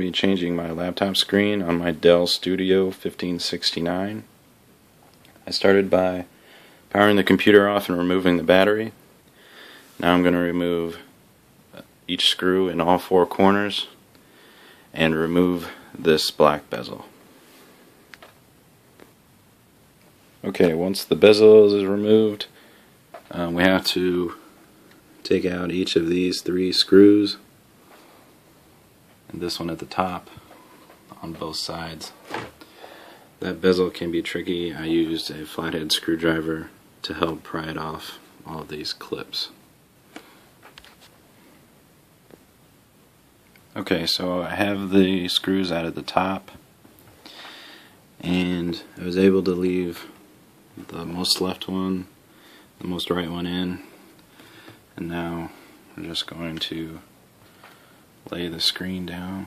be changing my laptop screen on my Dell Studio 1569. I started by powering the computer off and removing the battery. Now I'm going to remove each screw in all four corners and remove this black bezel. Okay, once the bezel is removed, we have to take out each of these three screws, and this one at the top on both sides. That bezel can be tricky. I used a flathead screwdriver to help pry it off all of these clips. Okay, so I have the screws out at the top, and I was able to leave the most left one, the most right one in, and now we're just going to lay the screen down.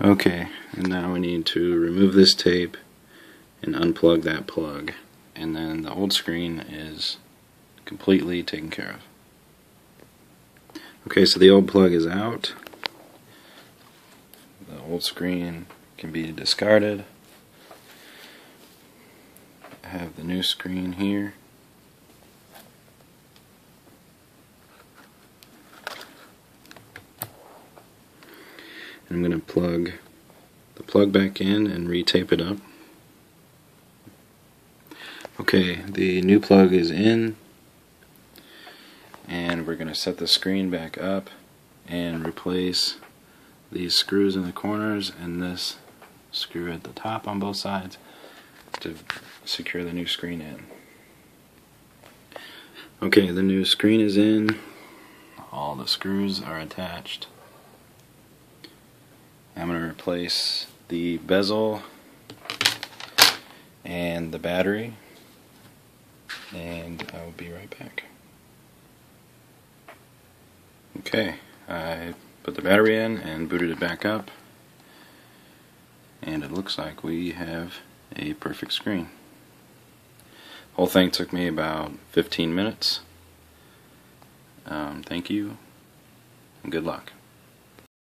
Okay, and now we need to remove this tape and unplug that plug, and then the old screen is completely taken care of. Okay, so the old plug is out. The old screen can be discarded. I have the new screen here. I'm going to plug the plug back in and re-tape it up. Okay, the new plug is in, and we're going to set the screen back up and replace these screws in the corners and this screw at the top on both sides to secure the new screen in. Okay, the new screen is in. All the screws are attached. I'm going to replace the bezel and the battery, and I will be right back. Okay, I put the battery in and booted it back up, and it looks like we have a perfect screen. The whole thing took me about 15 minutes. Thank you, and good luck.